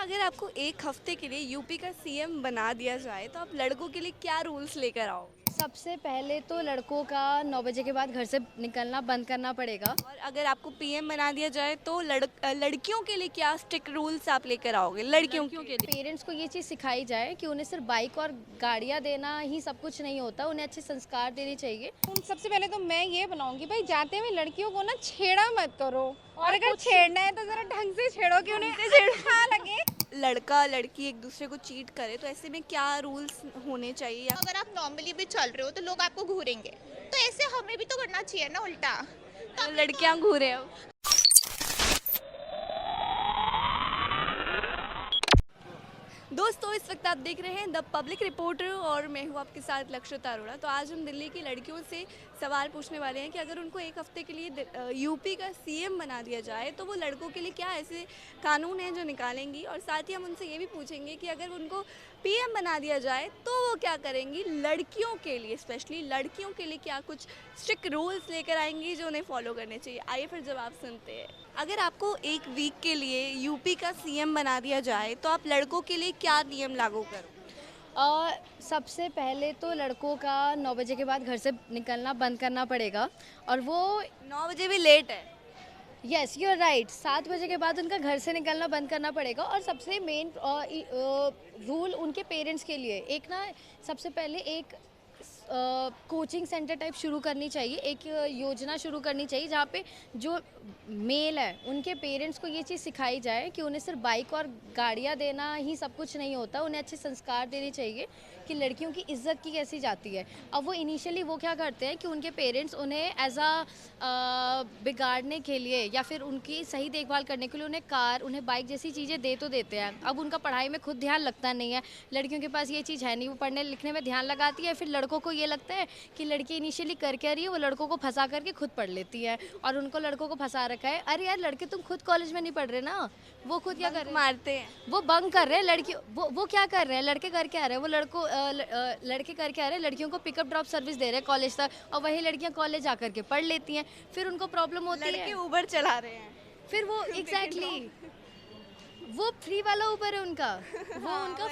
अगर आपको एक हफ्ते के लिए यूपी का सीएम बना दिया जाए तो आप लड़कों के लिए क्या रूल्स लेकर आओगे? सबसे पहले तो लड़कों का 9 बजे के बाद घर से निकलना बंद करना पड़ेगा। और अगर आपको पीएम बना दिया जाए तो लड़कियों के लिए क्या स्ट्रिक्ट रूल्स आप लेकर आओगे लड़कियों लड़कियों के के लिए? पेरेंट्स को ये चीज़ सिखाई जाए कि उन्हें सिर्फ बाइक और गाड़ियाँ देना ही सब कुछ नहीं होता, उन्हें अच्छे संस्कार देने चाहिए। सबसे पहले तो मैं ये बनाऊंगी भाई जाते हुए लड़कियों को ना छेड़ा मत करो और अगर कुछ छेड़ना है तो जरा ढंग से छेड़ो कि उन्हें अच्छा लगे। लड़का लड़की एक दूसरे को चीट करे तो ऐसे में क्या रूल्स होने चाहिए या अगर आप नॉर्मली भी चल रहे हो तो लोग आपको घूरेंगे, तो ऐसे हमें भी तो करना चाहिए ना उल्टा। तो लड़कियां घूरे अब? दोस्तों इस वक्त आप देख रहे हैं द पब्लिक रिपोर्टर और मैं हूँ आपके साथ लक्षिता अरोड़ा। तो आज हम दिल्ली की लड़कियों से सवाल पूछने वाले हैं कि अगर उनको एक हफ्ते के लिए यूपी का सीएम बना दिया जाए तो वो लड़कों के लिए क्या ऐसे कानून हैं जो निकालेंगी, और साथ ही हम उनसे ये भी पूछेंगे कि अगर उनको पीएम बना दिया जाए तो वो क्या करेंगी लड़कियों के लिए, स्पेशली लड़कियों के लिए क्या कुछ स्ट्रिक्ट रूल्स लेकर आएंगी जो उन्हें फॉलो करने चाहिए। आइए फिर जवाब सुनते हैं। अगर आपको एक वीक के लिए यूपी का सीएम बना दिया जाए तो आप लड़कों के लिए क्या नियम लागू करोगे? सबसे पहले तो लड़कों का 9 बजे के बाद घर से निकलना बंद करना पड़ेगा और वो 9 बजे भी लेट है। यस यू आर राइट, 7 बजे के बाद उनका घर से निकलना बंद करना पड़ेगा। और सबसे मेन रूल उनके पेरेंट्स के लिए एक ना, सबसे पहले एक कोचिंग सेंटर टाइप शुरू करनी चाहिए, एक योजना शुरू करनी चाहिए जहाँ पे जो मेल है उनके पेरेंट्स को ये चीज़ सिखाई जाए कि उन्हें सिर्फ बाइक और गाड़ियाँ देना ही सब कुछ नहीं होता, उन्हें अच्छे संस्कार देने चाहिए कि लड़कियों की इज्जत की कैसी जाती है। अब वो इनिशियली वो क्या करते हैं कि उनके पेरेंट्स उन्हें एज बिगाड़ने के लिए या फिर उनकी सही देखभाल करने के लिए उन्हें कार, उन्हें बाइक जैसी चीज़ें दे तो देते हैं। अब उनका पढ़ाई में खुद ध्यान लगता नहीं है, लड़कियों के पास ये चीज़ है नहीं, वो पढ़ने लिखने में ध्यान लगाती है। फिर लड़कों को ये लगता है कि लड़की इनिशियली कर क्या रही है, वो लड़कों को फंसा करके खुद पढ़ लेती है और उनको लड़कों को फंसा रखा है। अरे यार लड़के तुम खुद कॉलेज में नहीं पढ़ रहे ना, वो खुद क्या कर रहे हैं, मारते हैं। वो बंक कर रहे हैं। लड़की वो क्या कर रहे हैं, लड़के कर क्या रहे हैं, वो लड़के कर क्या रहे हैं, लड़कियों को पिकअप ड्रॉप सर्विस दे रहे हैं कॉलेज तक, और वही लड़कियां कॉलेज आकर के पढ़ लेती हैं। फिर उनको प्रॉब्लम होती लड़के है, उबर चला रहे हैं। फिर वो एग्जैक्टली वो फ्री वाला ऊपर है उनका, वो उनका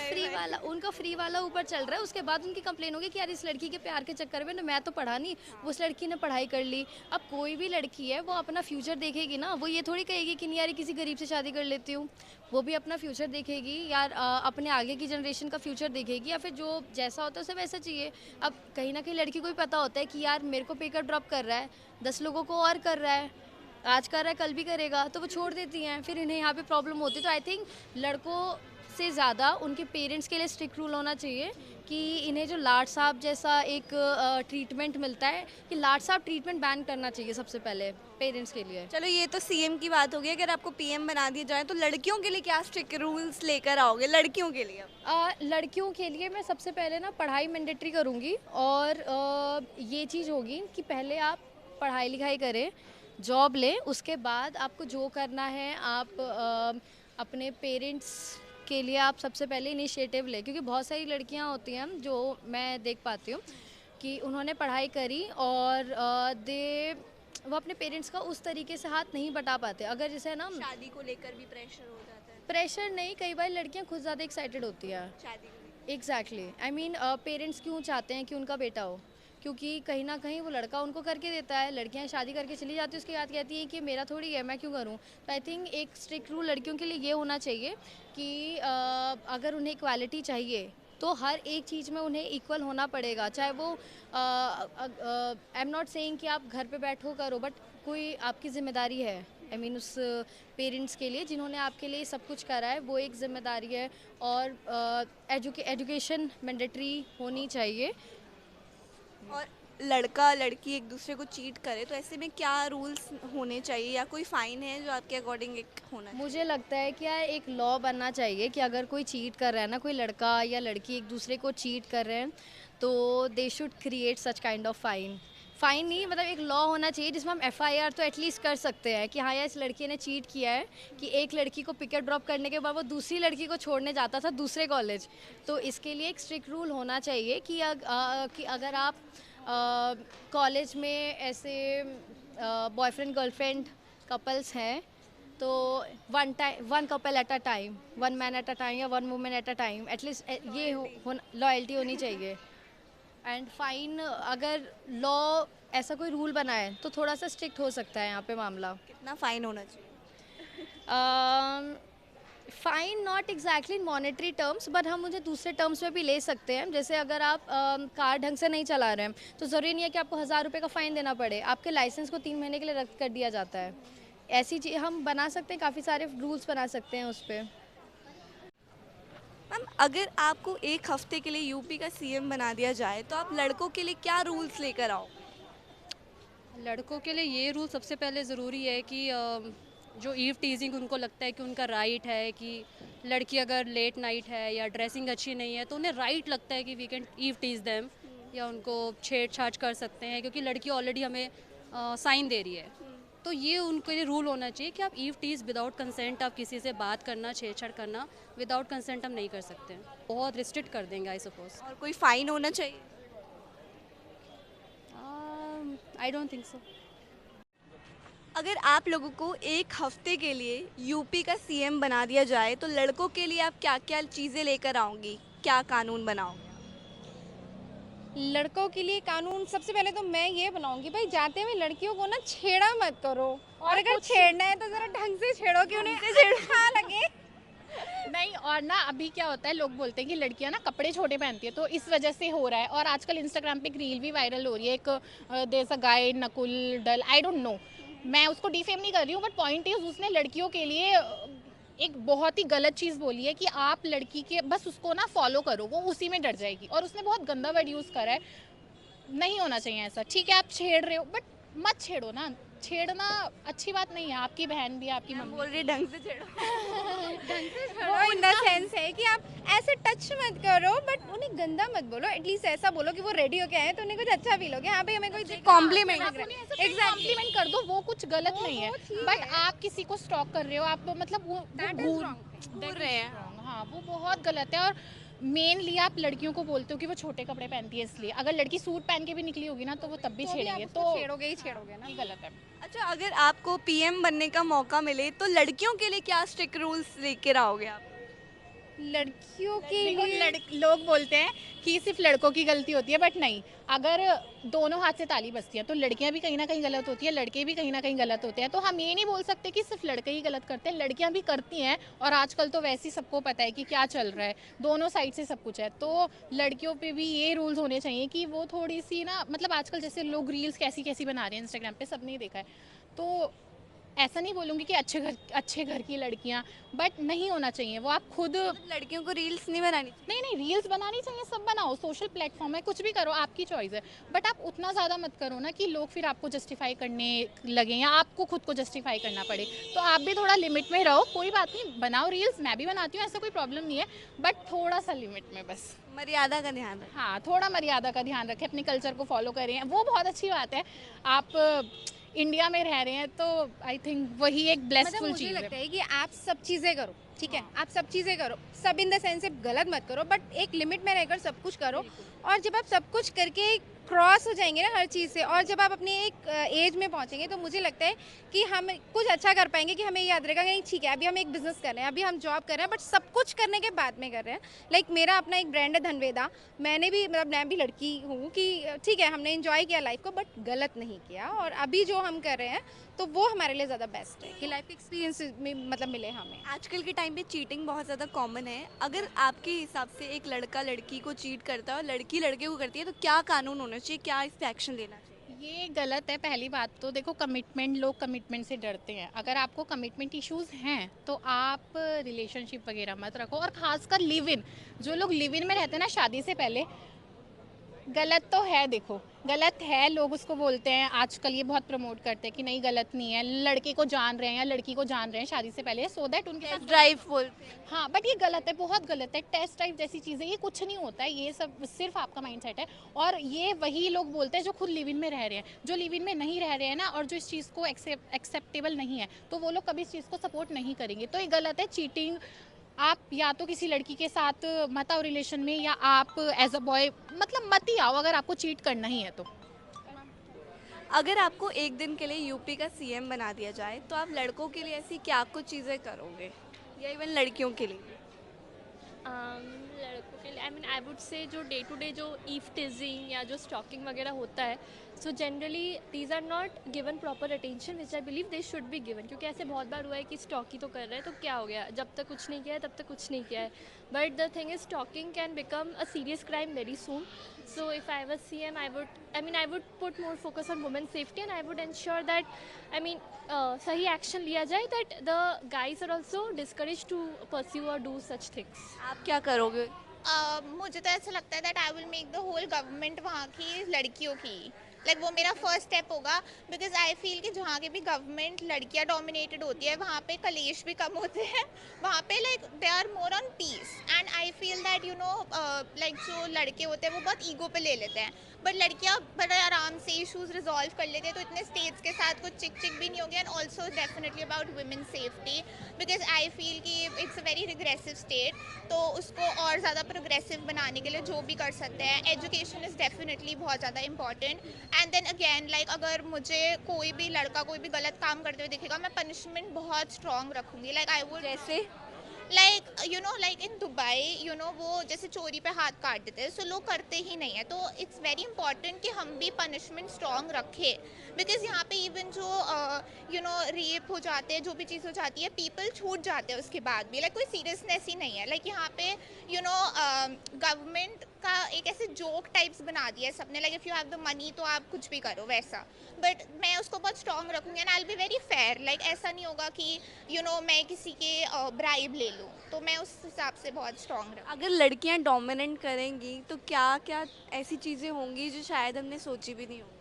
फ्री वाला ऊपर चल रहा है। उसके बाद उनकी कंप्लेन होगी कि यार इस लड़की के प्यार के चक्कर में ना मैं तो पढ़ा नहीं, उस लड़की ने पढ़ाई कर ली। अब कोई भी लड़की है वो अपना फ्यूचर देखेगी ना, वो ये थोड़ी कहेगी कि नहीं यार किसी गरीब से शादी कर लेती हूँ। वो भी अपना फ्यूचर देखेगी यार, अपने आगे की जनरेशन का फ्यूचर देखेगी, या फिर जो जैसा होता है उसे वैसा चाहिए। अब कहीं ना कहीं लड़की को भी पता होता है कि यार मेरे को पिकअप ड्रॉप कर रहा है, 10 लोगों को और कर रहा है, आज कर रहा है कल भी करेगा, तो वो छोड़ देती हैं। फिर इन्हें यहाँ पे प्रॉब्लम होती है। तो आई थिंक लड़कों से ज़्यादा उनके पेरेंट्स के लिए स्ट्रिक्ट रूल होना चाहिए कि इन्हें जो लाट साहब जैसा एक ट्रीटमेंट मिलता है, कि लाट साहब ट्रीटमेंट बैन करना चाहिए सबसे पहले पेरेंट्स के लिए। चलो ये तो सीएम की बात होगी। अगर आपको पीएम बना दिया जाए तो लड़कियों के लिए क्या स्ट्रिक्ट रूल्स लेकर आओगे लड़कियों के लिए? लड़कियों के लिए मैं सबसे पहले ना पढ़ाई मैंडेटरी करूँगी, और ये चीज़ होगी कि पहले आप पढ़ाई लिखाई करें, जॉब लें, उसके बाद आपको जो करना है आप अपने पेरेंट्स के लिए आप सबसे पहले इनिशिएटिव लें। क्योंकि बहुत सारी लड़कियां होती हैं जो मैं देख पाती हूँ कि उन्होंने पढ़ाई करी और वो अपने पेरेंट्स का उस तरीके से हाथ नहीं बटा पाते। अगर जैसे ना शादी को लेकर भी प्रेशर हो जाता है। प्रेशर नहीं, कई बार लड़कियां खुद ज़्यादा एक्साइटेड होती हैं। शादी को लेकर। एग्जैक्टली, आई मीन पेरेंट्स क्यों चाहते हैं कि उनका बेटा हो, क्योंकि कहीं ना कहीं वो लड़का उनको करके देता है, लड़कियां शादी करके चली जाती है, उसके बाद कहती हैं कि मेरा थोड़ी है, मैं क्यों करूं। तो आई थिंक एक स्ट्रिक्ट रूल लड़कियों के लिए ये होना चाहिए कि अगर उन्हें इक्वालिटी चाहिए तो हर एक चीज़ में उन्हें इक्वल होना पड़ेगा। चाहे वो आई एम नॉट सेइंग कि आप घर पे बैठो करो, बट कोई आपकी जिम्मेदारी है। आई मीन उस पेरेंट्स के लिए जिन्होंने आपके लिए सब कुछ करा है, वो एक जिम्मेदारी है। और एजुकेशन मैंडेटरी होनी चाहिए। और लड़का लड़की एक दूसरे को चीट करे तो ऐसे में क्या रूल्स होने चाहिए या कोई फाइन है जो आपके अकॉर्डिंग एक होना चाहिए? मुझे लगता है कि यार एक लॉ बनना चाहिए कि अगर कोई चीट कर रहा है ना, कोई लड़का या लड़की एक दूसरे को चीट कर रहे हैं, तो they should create such kind of fine नहीं, मतलब एक लॉ होना चाहिए जिसमें हम एफआईआर तो एटलीस्ट कर सकते हैं कि हाँ यार इस लड़की ने चीट किया है, कि एक लड़की को पिकअप ड्रॉप करने के बाद वो दूसरी लड़की को छोड़ने जाता था दूसरे कॉलेज। तो इसके लिए एक स्ट्रिक्ट रूल होना चाहिए कि अगर आप कॉलेज में ऐसे बॉयफ्रेंड गर्लफ्रेंड कपल्स हैं तो one couple at a time, one man at a time या one women at a time, at least ये लॉयल्टी होनी चाहिए। एंड फाइन, अगर लॉ ऐसा कोई रूल बनाए तो थोड़ा सा स्ट्रिक्ट हो सकता है यहाँ पे मामला। कितना फाइन होना चाहिए? Fine not exactly in monetary terms, but हम मुझे दूसरे टर्म्स में भी ले सकते हैं। जैसे अगर आप कार ढंग से नहीं चला रहे हैं तो ज़रूरी नहीं है कि आपको 1000 रुपये का फ़ाइन देना पड़े, आपके लाइसेंस को 3 महीने के लिए रद्द कर दिया जाता है। ऐसी चीज़ हम बना सकते हैं, काफ़ी सारे रूल्स बना सकते हैं उस पर। मैम, अगर आपको एक हफ्ते के लिए यूपी का सीएम बना दिया जाए तो आप लड़कों के लिए क्या रूल्स लेकर आओ? लड़कों के लिए ये रूल सबसे पहले ज़रूरी है कि जो ईव टीजिंग उनको लगता है कि उनका राइट है, कि लड़की अगर लेट नाइट है या ड्रेसिंग अच्छी नहीं है तो उन्हें राइट लगता है कि we can eve tease them, या उनको छेड़छाड़ कर सकते हैं क्योंकि लड़की ऑलरेडी हमें साइन दे रही है। तो ये उनके लिए रूल होना चाहिए कि आप ईव टीज विदाउट कंसेंट, आप किसी से बात करना, छेड़छाड़ करना विदाउट कंसेंट हम नहीं कर सकते हैं। बहुत रिस्ट्रिक्ट कर देंगे आई सपोज। और कोई फाइन होना चाहिए? I don't think so. अगर आप लोगों को एक हफ्ते के लिए यूपी का सीएम बना दिया जाए तो लड़कों के लिए आप क्या क्या चीज़ें लेकर आओगी, क्या कानून बनाओगे? लड़कों के लिए कानून सबसे पहले तो मैं ये बनाऊंगी, भाई जाते हुए लड़कियों को ना छेड़ा मत करो, और अगर छेड़ना है तो जरा ढंग से छेड़ो कि उन्हें अच्छा लगे। नहीं, और ना अभी क्या होता है, लोग बोलते हैं कि लड़कियां ना कपड़े छोटे पहनती है तो इस वजह से हो रहा है। और आजकल इंस्टाग्राम पे एक रील भी वायरल हो रही है, एक देयर इज अ गाय नकुल डल, आई डोंट नो, मैं उसको डिफेम नहीं कर रही हूँ, बट पॉइंट इज उसने लड़कियों के लिए एक बहुत ही गलत चीज़ बोली है कि आप लड़की के बस उसको ना फॉलो करो, वो उसी में डर जाएगी। और उसने बहुत गंदा वर्ड यूज़ करा है, नहीं होना चाहिए ऐसा। ठीक है आप छेड़ रहे हो बट मत छेड़ो ना, छेड़ना अच्छी बात नहीं है। आपकी बहन भी, आपकी मैं मम्मी बोल रही ढंग से छेड़ो। वो इन द सेंस है कि आप ऐसे टच मत करो, बट उन्हें गंदा मत बोलो। एटलीस्ट ऐसा बोलो कि वो रेडी होके आए तो उन्हें कुछ अच्छा फील हो गया, हाँ भाई हमें कोई कॉम्प्लीमेंट कॉम्प्लीमेंट कर दो, वो कुछ गलत नहीं है। बट आप किसी को स्टॉक कर रहे हो, आप मतलब वो घूर रहे हैं। हाँ वो बहुत गलत है। और मेनली आप लड़कियों को बोलते हो कि वो छोटे कपड़े पहनती है, इसलिए अगर लड़की सूट पहन के भी निकली होगी ना तो वो तब भी छेड़ेंगे, तो छेड़ोगे ही छेड़ोगे ना, ये गलत है। अच्छा, अगर आपको पीएम बनने का मौका मिले तो लड़कियों के लिए क्या स्ट्रिक्ट रूल्स लेकर आओगे आप? लड़कियों के देखो, लिए लोग बोलते हैं कि सिर्फ लड़कों की गलती होती है, बट नहीं, अगर दोनों हाथ से ताली बजती है तो लड़कियां भी कहीं ना कहीं गलत होती है, लड़के भी कहीं ना कहीं गलत होते हैं। तो हम ये नहीं बोल सकते कि सिर्फ लड़के ही गलत करते हैं, लड़कियां भी करती हैं। और आजकल तो वैसे ही सबको पता है कि क्या चल रहा है, दोनों साइड से सब कुछ है। तो लड़कियों पे भी ये रूल्स होने चाहिए कि वो थोड़ी सी ना, मतलब आजकल जैसे लोग रील्स कैसी कैसी बना रहे हैं इंस्टाग्राम पे, सबने देखा है। तो ऐसा नहीं बोलूँगी कि अच्छे घर की लड़कियां, बट नहीं होना चाहिए वो। आप खुद लड़कियों को रील्स नहीं बनानी चाहिए? नहीं रील्स बनानी चाहिए, सब बनाओ, सोशल प्लेटफॉर्म है, कुछ भी करो, आपकी चॉइस है। बट आप उतना ज़्यादा मत करो ना कि लोग फिर आपको जस्टिफाई करने लगे या आपको खुद को जस्टिफाई करना पड़े। तो आप भी थोड़ा लिमिट में रहो, कोई बात नहीं, बनाओ रील्स, मैं भी बनाती हूँ, ऐसा कोई प्रॉब्लम नहीं है, बट थोड़ा सा लिमिट में बस। मर्यादा का ध्यान रखें। हाँ, थोड़ा मर्यादा का ध्यान रखें, अपने कल्चर को फॉलो करें, वो बहुत अच्छी बात है। आप इंडिया में रह रहे हैं तो आई थिंक वही एक ब्लेसफुल मुझे चीज़ लगता है। है कि आप सब चीज़ें करो, ठीक है, आप सब चीज़ें करो, सब इन द सेंस से गलत मत करो, बट एक लिमिट में रहकर सब कुछ करो। और जब आप सब कुछ करके क्रॉस हो जाएंगे ना हर चीज़ से, और जब आप अपनी एक एज में पहुंचेंगे तो मुझे लगता है कि हम कुछ अच्छा कर पाएंगे, कि हमें याद रहेगा कि ठीक है अभी हम एक बिजनेस कर रहे हैं, अभी हम जॉब कर रहे हैं, बट सब कुछ करने के बाद में कर रहे हैं। लाइक मेरा अपना एक ब्रांड है धनवेदा, मैंने भी, मतलब मैं भी लड़की हूँ कि ठीक है हमने इंजॉय किया लाइफ को, बट गलत नहीं किया। और अभी जो हम कर रहे हैं तो वो हमारे लिए ज़्यादा बेस्ट है कि लाइफ के एक्सपीरियंस में मतलब मिले हमें। आजकल के टाइम पे चीटिंग बहुत ज़्यादा कॉमन है। अगर आपके हिसाब से एक लड़का लड़की को चीट करता है और लड़की लड़के को करती है तो क्या कानून होना चाहिए, क्या इस पे एक्शन लेना चाहिए? ये गलत है। पहली बात तो देखो, कमिटमेंट, लोग कमिटमेंट से डरते हैं। अगर आपको कमिटमेंट इश्यूज हैं तो आप रिलेशनशिप वगैरह मत रखो। और खासकर लिव इन, जो लोग लिव इन में रहते हैं ना शादी से पहले, गलत तो है, देखो गलत है, लोग उसको बोलते हैं, आजकल ये बहुत प्रमोट करते हैं कि नहीं गलत नहीं है, लड़के को जान रहे हैं या लड़की को जान रहे हैं शादी से पहले, सो दैट उनके साथ ड्राइव बोलते हैं। हाँ, बट ये गलत है, बहुत गलत है। टेस्ट ड्राइव जैसी चीज़ें, ये कुछ नहीं होता है, ये सब सिर्फ आपका माइंडसेट है। और ये वही लोग बोलते हैं जो खुद लिव इन में रह रहे हैं। जो लिव इन में नहीं रह रहे हैं ना, और जो इस चीज़ को एक्सेप्टेबल नहीं है, तो वो लोग कभी इस चीज़ को सपोर्ट नहीं करेंगे। तो ये गलत है। चीटिंग, आप या तो किसी लड़की के साथ मत आओ रिलेशन में, या आप एज अ बॉय मतलब मत ही आओ अगर आपको चीट करना ही है तो। अगर आपको एक दिन के लिए यूपी का सीएम बना दिया जाए तो आप लड़कों के लिए ऐसी क्या कुछ चीज़ें करोगे या इवन लड़कियों के लिए? लड़कों के लिए I mean I would say जो डे टू डे जो ईव टीजिंग या जो स्टॉकिंग वगैरह होता है, so generally these are not given proper attention which I believe they should be given, क्योंकि ऐसे बहुत बार हुआ है कि स्टॉकी तो कर रहे हैं तो क्या हो गया, जब तक कुछ नहीं किया है तब तक कुछ नहीं किया है, but the thing is stalking can become a serious crime very soon. So if I was CM I would put more focus on women safety and I would ensure that सही एक्शन लिया जाए, that the guys are also discourage to pursue और do such things. आप क्या करोगे? मुझे तो ऐसा लगता है that I will make the whole government वहाँ की लड़कियों की, वो मेरा फर्स्ट स्टेप होगा. बिकॉज आई फील कि जहाँ की भी गवर्नमेंट लड़कियाँ डोमिनेटेड होती है वहाँ पे कलेश भी कम होते हैं, वहाँ पे they are more on peace. And I feel that जो लड़के होते हैं वो बहुत ईगो पे ले लेते हैं, बट लड़कियाँ बड़े आराम से इशूज़ रिजॉल्व कर लेते हैं, तो इतने स्टेट्स के साथ कुछ चिक चिक भी नहीं होगी. And also definitely about women safety, because I feel कि it's a very regressive state, तो उसको और ज़्यादा प्रोग्रेसिव बनाने के लिए जो भी कर सकते हैं. एजुकेशन इज़ डेफिनेटली बहुत ज़्यादा इंपॉर्टेंट. एंड देन अगेन अगर मुझे कोई भी लड़का कोई भी गलत काम करते हुए दिखेगा, मैं पनिशमेंट बहुत स्ट्रॉन्ग रखूँगी. आई वुड जैसे इन दुबई वो जैसे चोरी पे हाथ काट देते हैं, सो लोग करते ही नहीं है, तो इट्स वेरी इंपॉर्टेंट कि हम भी पनिशमेंट स्ट्रॉन्ग रखें. बिकॉज यहाँ पे इवन जो रेप हो जाते हैं, जो भी चीज़ हो जाती है, पीपल छूट जाते हैं उसके बाद भी, कोई सीरियसनेस ही नहीं है. यहाँ पे गवर्नमेंट का एक ऐसे जोक टाइप्स बना दिया है सबने, if you have the money तो आप कुछ भी करो वैसा. बट मैं उसको बहुत स्ट्रॉन्ग रखूँगी and I will be very fair. ऐसा नहीं होगा कि मैं किसी के ब्राइब ले लूँ, तो मैं उस हिसाब से बहुत स्ट्रॉन्ग रखूँ. अगर लड़कियां डोमिनेंट करेंगी तो क्या क्या ऐसी चीज़ें होंगी जो शायद हमने सोची भी नहीं होगी?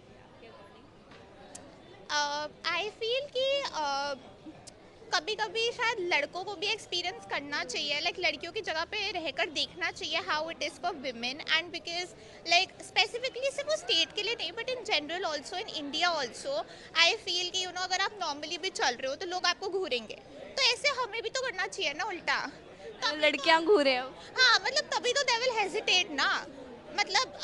आई फील कि कभी कभी शायद लड़कों को भी एक्सपीरियंस करना चाहिए, लड़कियों की जगह पे रहकर देखना चाहिए how it is for women. And because specifically सिर्फ वो स्टेट के लिए नहीं, but in general also in India also I feel कि अगर आप नॉर्मली भी चल रहे हो तो लोग आपको घूरेंगे, तो ऐसे हमें भी तो करना चाहिए ना उल्टा. लड़कियां घूरे हो, हाँ, तभी तो दे विल हेजिटेट ना,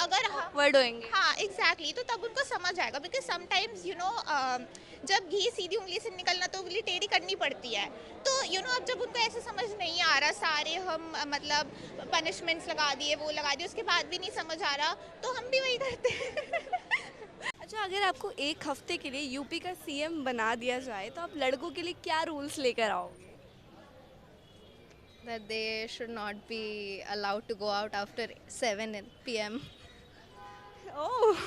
अगर वर्ड होंगे. हाँ एग्जैक्टली, तो तब उनको समझ आएगा. बिकॉज समटाइम्स जब घी सीधी उंगली से निकलना तो उंगली टेढ़ी करनी पड़ती है, तो अब जब उनको ऐसे समझ नहीं आ रहा, सारे हम पनिशमेंट्स लगा दिए, वो लगा दिए, उसके बाद भी नहीं समझ आ रहा, तो हम भी वही करते हैं. अच्छा, अगर आपको एक हफ्ते के लिए यूपी का सीएम बना दिया जाए तो आप लड़कों के लिए क्या रूल्स लेकर आओगे? That they should not be allowed to go out after 7 p.m. Oh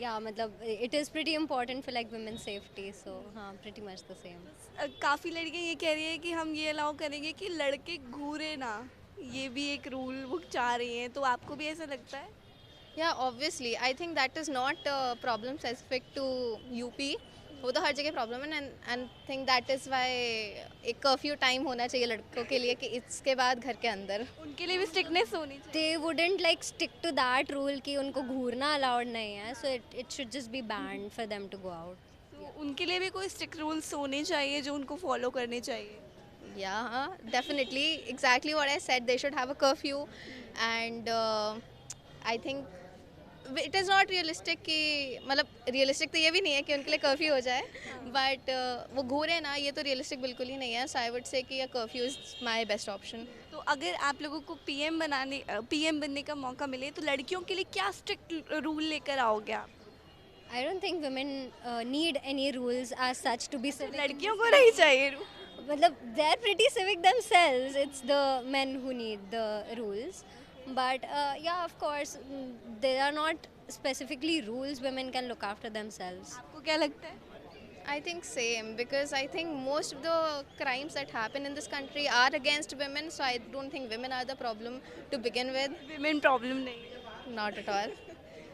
yeah मतलब it is pretty important for like women safety, so हाँ प्रीटी मच द सेम. काफ़ी लड़कियां ये कह रही है कि हम ये अलाउ करेंगे कि लड़के घूरे ना, ये भी एक रूल वो चाह रही हैं, तो आपको भी ऐसा लगता है? Yeah, obviously. I think that is not a problem specific to UP. वो तो हर जगह प्रॉब्लम है and think that is why एक कर्फ्यू टाइम होना चाहिए लड़कों के लिए कि इसके बाद घर के अंदर. उनके लिए भी स्ट्रिक्टनेस होनी चाहिए. They wouldn't like stick to that rule कि उनको घूरना अलाउड नहीं है, so it should just be banned for them to go out. तो उनके लिए भी कोई स्ट्रिक्ट रूल्स होने चाहिए जो उनको फॉलो करने चाहिए. Yeah, definitely. Exactly what I said. They should have a curfew, and I think it is not realistic कि realistic तो ये भी नहीं है कि उनके लिए कर्फ्यू हो जाए, बट वो घूरे ना, ये तो रियलिस्टिक बिल्कुल ही नहीं है. सो आई वुड से कि curfew is my best option. तो अगर आप लोगों को पीएम बनने का मौका मिले तो लड़कियों के लिए क्या स्ट्रिक्ट रूल लेकर आओगे आप? I don't think women need any rules as such to be civic. लड़कियों को नहीं चाहिए. मतलब they are pretty civic themselves. It's the men who need the rules. But yeah, of course, there are not specifically rules. Women can look after themselves. आपको क्या लगता है? I think same, because I think most of the crimes that happen in this country are against women, so I don't think women are the problem to begin with. Women problem नहीं है. Not at all.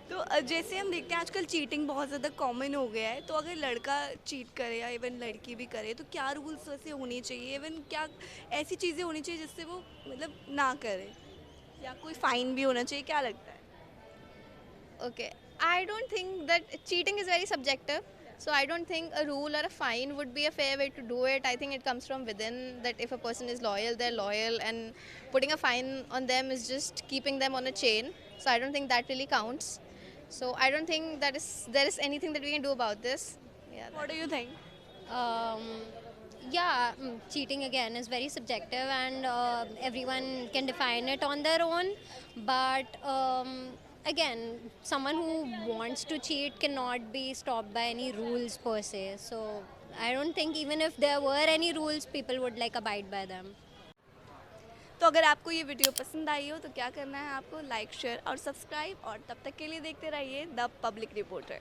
तो जैसे हम देखते हैं आजकल cheating बहुत ज़्यादा कॉमन हो गया है, तो अगर लड़का चीट करे या इवन लड़की भी करे तो क्या रूल्स वैसे होने चाहिए, इवन क्या ऐसी चीज़ें होनी चाहिए जिससे वो ना करे, या कोई फाइन भी होना चाहिए, क्या लगता है? Okay, I don't think that cheating is very subjective. So I don't think a rule or a fine would be a fair way to do it. I think it comes from within, that if a person is loyal, they're loyal, and putting a fine on them is just keeping them on a chain. So I don't think that really counts. So I don't think there is anything that we can do about this. Yeah. What do you think? Um, cheating again is very subjective, and everyone can define it on their own. But again, someone who wants to cheat cannot be stopped by any rules per se. So I don't think even if there were any rules, people would like abide by them. तो अगर आपको ये video पसंद आई हो तो क्या करना है आपको, लाइक शेयर और सब्सक्राइब, और तब तक के लिए देखते रहिए द पब्लिक रिपोर्टर।